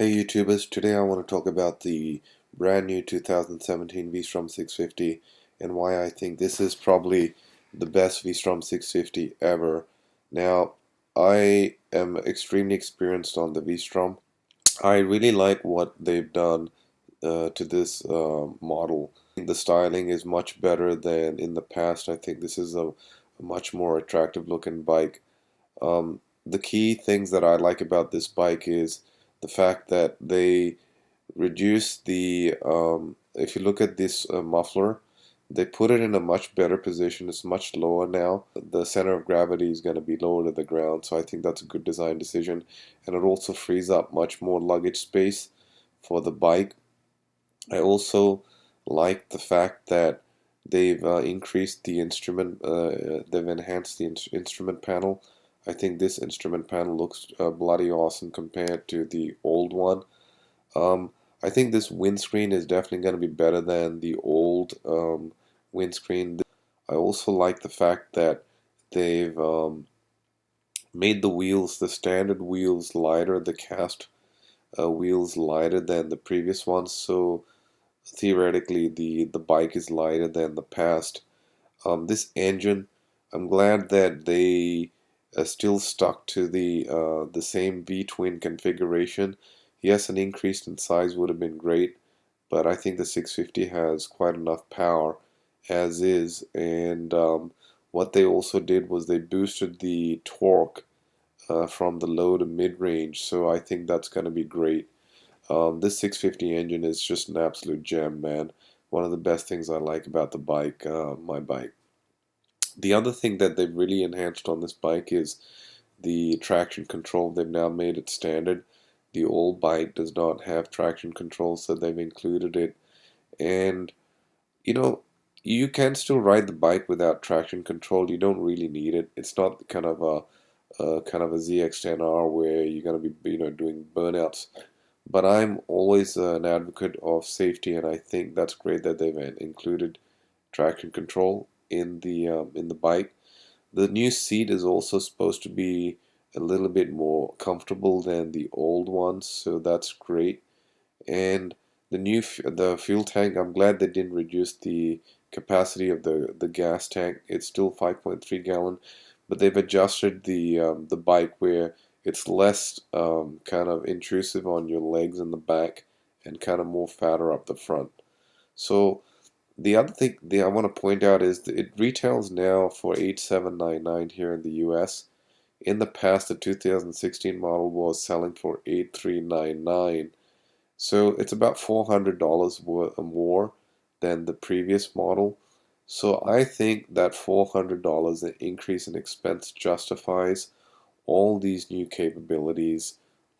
Hey YouTubers, today I want to talk about the brand new 2017 V-Strom 650 and why I think this is probably the best V-Strom 650 ever. Now, I am extremely experienced on the V-Strom. I really like what they've done to this model. The styling is much better than in the past. I think this is a much more attractive looking bike. The key things that I like about this bike is the fact that they reduce if you look at this muffler, they put it in a much better position. It's much lower now. The center of gravity is going to be lower to the ground, so I think that's a good design decision. And it also frees up much more luggage space for the bike. I also like the fact that they've increased the they've enhanced the instrument panel. I think this instrument panel looks bloody awesome compared to the old one. Um, I think this windscreen is definitely going to be better than the old windscreen. I also like the fact that they've made the wheels, the standard wheels, lighter, the cast wheels lighter than the previous ones. So theoretically, the bike is lighter than the past. This engine, I'm glad that they still stuck to the same V-twin configuration. Yes, an increase in size would have been great, but I think the 650 has quite enough power as is. And what they also did was they boosted the torque from the low to mid-range, so I think that's going to be great. This 650 engine is just an absolute gem, man. One of the best things I like about the bike, my bike. The other thing that they've really enhanced on this bike is the traction control. They've now made it standard. The old bike does not have traction control, so they've included it. And you know, you can still ride the bike without traction control. You don't really need it. It's not kind of a ZX10R where you're going to be doing burnouts. But I'm always an advocate of safety, and I think that's great that they've included traction control in the bike. The new seat is also supposed to be a little bit more comfortable than the old ones, so that's great. And the fuel tank, I'm glad they didn't reduce the capacity of the gas tank. It's still 5.3 gallon, but they've adjusted the bike where it's less kind of intrusive on your legs in the back and kind of more fatter up the front. So the other thing I want to point out is that it retails now for 8799 here in the US. In the past, the 2016 model was selling for 8399. So it's about $400 more than the previous model. So I think that $400 increase in expense justifies all these new capabilities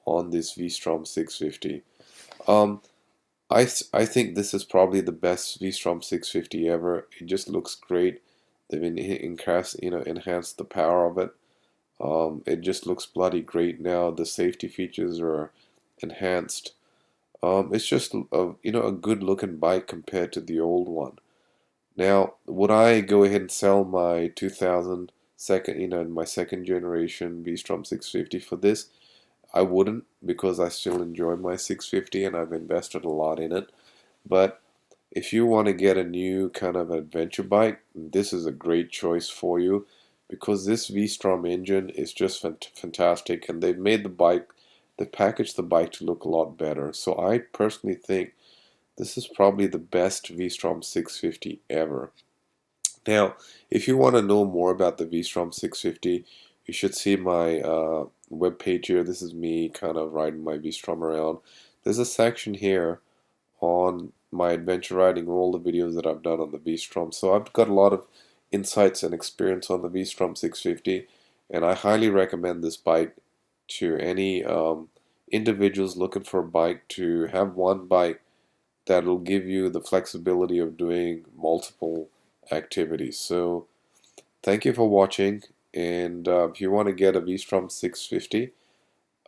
on this V-Strom 650. Um, I think this is probably the best V-Strom 650 ever. It just looks great. They've enhanced the power of it. It just looks bloody great now. The safety features are enhanced. It's just a good looking bike compared to the old one. Now, would I go ahead and sell my 2000 second, my second generation V-Strom 650 for this? I wouldn't, because I still enjoy my 650 and I've invested a lot in it. But if you want to get a new kind of adventure bike, this is a great choice for you, because this V-Strom engine is just fantastic, and they packaged the bike to look a lot better. So I personally think this is probably the best V-Strom 650 ever. Now, if you want to know more about the V-Strom 650, you should see my web page here. This is me kind of riding my V-Strom around. There's a section here on my adventure riding, all the videos that I've done on the V-Strom. So I've got a lot of insights and experience on the V-Strom 650, and I highly recommend this bike to any individuals looking for a bike, to have one bike that will give you the flexibility of doing multiple activities. So thank you for watching, and if you want to get a V-Strom 650,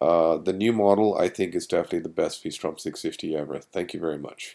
the new model I think is definitely the best V-Strom 650 ever. Thank you very much.